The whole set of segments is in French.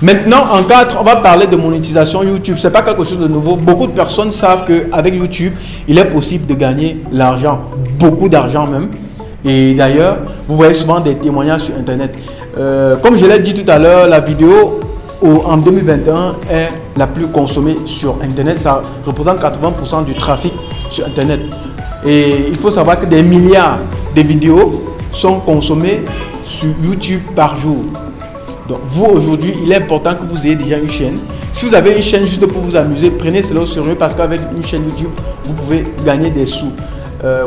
Maintenant, en 4, on va parler de monétisation YouTube. Ce n'est pas quelque chose de nouveau. Beaucoup de personnes savent qu'avec YouTube, il est possible de gagner l'argent, beaucoup d'argent même. Et d'ailleurs, vous voyez souvent des témoignages sur Internet. Comme je l'ai dit tout à l'heure, la vidéo en 2021 est la plus consommée sur Internet. Ça représente 80% du trafic sur Internet. Et il faut savoir que des milliards de vidéos sont consommées sur YouTube par jour. Donc vous aujourd'hui, il est important que vous ayez déjà une chaîne. Si vous avez une chaîne juste pour vous amuser, prenez cela au sérieux parce qu'avec une chaîne YouTube, vous pouvez gagner des sous.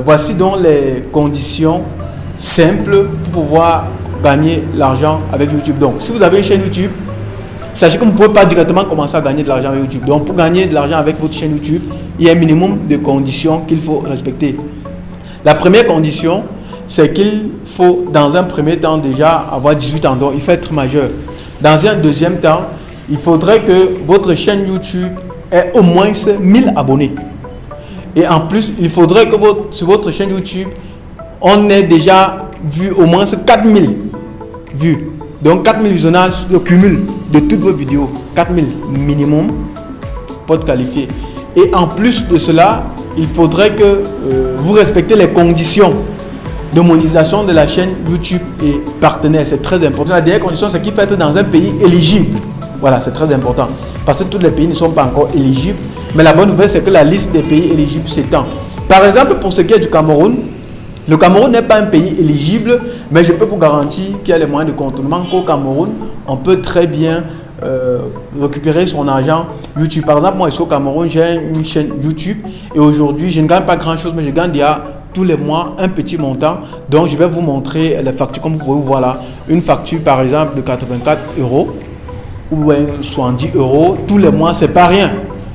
Voici donc les conditions simples pour pouvoir gagner l'argent avec YouTube. Donc si vous avez une chaîne YouTube, sachez que vous ne pouvez pas directement commencer à gagner de l'argent avec YouTube. Donc pour gagner de l'argent avec votre chaîne YouTube, il y a un minimum de conditions qu'il faut respecter. La première condition, c'est qu'il faut dans un premier temps déjà avoir 18 ans, donc il faut être majeur. Dans un deuxième temps, il faudrait que votre chaîne YouTube ait au moins 1000 abonnés. Et en plus, il faudrait que sur votre chaîne YouTube, on ait déjà vu au moins 4000 vues. Donc 4000 visionnages, le cumul de toutes vos vidéos, 4000 minimum pour être qualifié. Et en plus de cela, il faudrait que vous respectez les conditions de monétisation de la chaîne YouTube et partenaire. C'est très important. La dernière condition, c'est qu'il faut être dans un pays éligible. Voilà, c'est très important. Parce que tous les pays ne sont pas encore éligibles. Mais la bonne nouvelle, c'est que la liste des pays éligibles s'étend. Par exemple, pour ce qui est du Cameroun, le Cameroun n'est pas un pays éligible, mais je peux vous garantir qu'il y a les moyens de contournement qu'au Cameroun, on peut très bien récupérer son argent YouTube. Par exemple, moi ici au Cameroun, j'ai une chaîne YouTube et aujourd'hui, je ne gagne pas grand chose, mais je gagne déjà tous les mois un petit montant. Donc, je vais vous montrer les factures comme vous pouvez voir là. Une facture par exemple de 84 € ou 70 € tous les mois, c'est pas rien.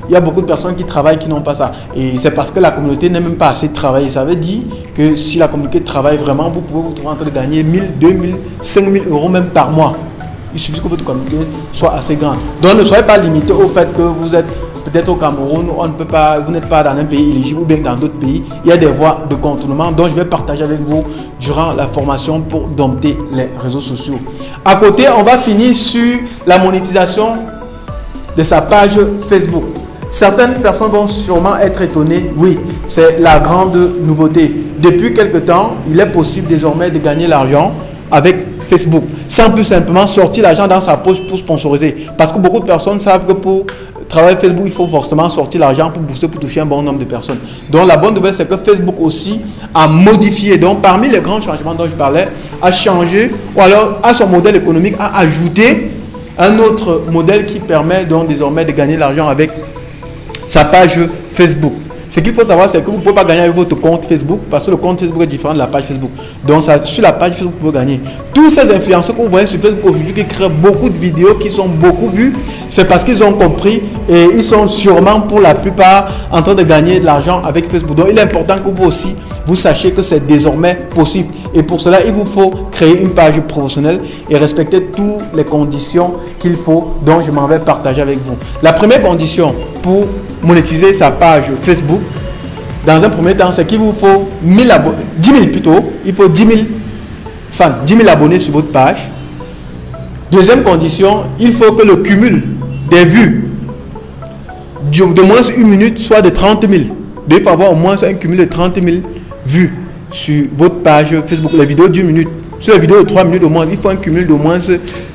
Il y a beaucoup de personnes qui travaillent qui n'ont pas ça. Et c'est parce que la communauté n'est même pas assez travaillée. Ça veut dire que si la communauté travaille vraiment, vous pouvez vous trouver en train de gagner 1000, 2000, 5000 € même par mois. Il suffit que votre communauté soit assez grande. Donc ne soyez pas limité au fait que vous êtes peut-être au Cameroun, on ne peut pas, vous n'êtes pas dans un pays éligible ou bien dans d'autres pays. Il y a des voies de contournement dont je vais partager avec vous durant la formation pour dompter les réseaux sociaux. À côté, on va finir sur la monétisation de sa page Facebook. Certaines personnes vont sûrement être étonnées. Oui, c'est la grande nouveauté. Depuis quelque temps, il est possible désormais de gagner l'argent avec Facebook, sans plus simplement sortir l'argent dans sa poche pour sponsoriser. Parce que beaucoup de personnes savent que pour travailler Facebook, il faut forcément sortir l'argent pour booster, pour toucher un bon nombre de personnes. Donc la bonne nouvelle, c'est que Facebook aussi a modifié. Donc parmi les grands changements dont je parlais, a changé, ou alors à son modèle économique, a ajouté un autre modèle qui permet donc désormais de gagner l'argent avec sa page Facebook. Ce qu'il faut savoir, c'est que vous ne pouvez pas gagner avec votre compte Facebook parce que le compte Facebook est différent de la page Facebook. Donc, sur la page Facebook, vous pouvez gagner. Tous ces influenceurs que vous voyez sur Facebook aujourd'hui qui créent beaucoup de vidéos qui sont beaucoup vues, c'est parce qu'ils ont compris et ils sont sûrement pour la plupart en train de gagner de l'argent avec Facebook. Donc, il est important que vous aussi, vous sachiez que c'est désormais possible. Et pour cela, il vous faut créer une page professionnelle et respecter toutes les conditions qu'il faut, dont je m'en vais partager avec vous. La première condition pour monétiser sa page Facebook, dans un premier temps, c'est qu'il vous faut 10 000 plutôt. Il faut 10 000 fans, 10 000 abonnés sur votre page. Deuxième condition, il faut que le cumul des vues de moins 1 minute soit de 30 000. Il faut avoir au moins un cumul de 30 000 vues sur votre page Facebook. Les vidéos d'1 minute. Sur les vidéos de 3 minutes au moins, il faut un cumul d'au moins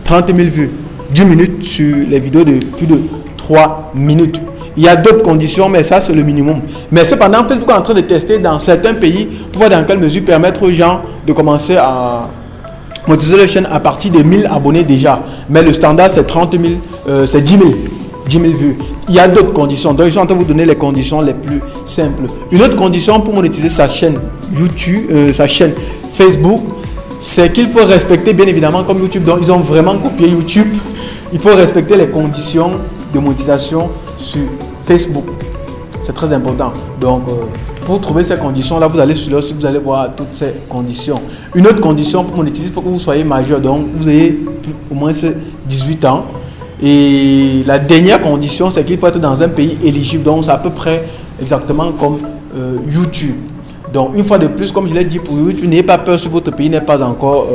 30 000 vues. d'1 minute sur les vidéos de plus de 3 minutes. Il y a d'autres conditions, mais ça, c'est le minimum. Mais cependant, Facebook est en train de tester dans certains pays pour voir dans quelle mesure permettre aux gens de commencer à monétiser leur chaîne à partir de 1000 abonnés déjà. Mais le standard, c'est 30 000, c'est 10 000 vues. Il y a d'autres conditions. Donc, je suis en train de vous donner les conditions les plus simples. Une autre condition pour monétiser sa chaîne YouTube, sa chaîne Facebook, c'est qu'il faut respecter, bien évidemment, comme YouTube. Donc, ils ont vraiment copié YouTube. Il faut respecter les conditions de monétisation sur Facebook. C'est très important. Donc, pour trouver ces conditions-là, vous allez sur leur site, vous allez voir toutes ces conditions. Une autre condition pour monétiser, il faut que vous soyez majeur. Donc, vous ayez au moins 18 ans. Et la dernière condition, c'est qu'il faut être dans un pays éligible. Donc, c'est à peu près exactement comme YouTube. Donc, une fois de plus, comme je l'ai dit pour YouTube, n'ayez pas peur si votre pays n'est pas encore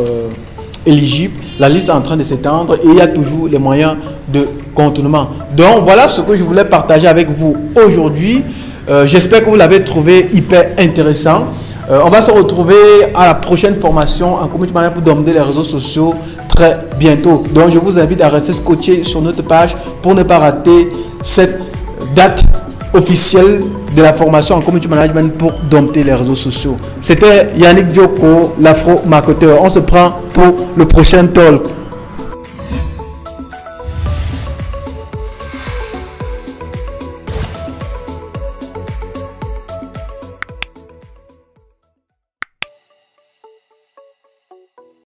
éligibles. La liste est en train de s'étendre et il y a toujours les moyens de contournement. Donc voilà ce que je voulais partager avec vous aujourd'hui. J'espère que vous l'avez trouvé hyper intéressant. On va se retrouver à la prochaine formation en community manager pour dominer les réseaux sociaux très bientôt. Donc je vous invite à rester scotché sur notre page pour ne pas rater cette date officielle de la formation en community management pour dompter les réseaux sociaux. C'était Yannick Dioko, l'afro-marketeur. On se prend pour le prochain talk.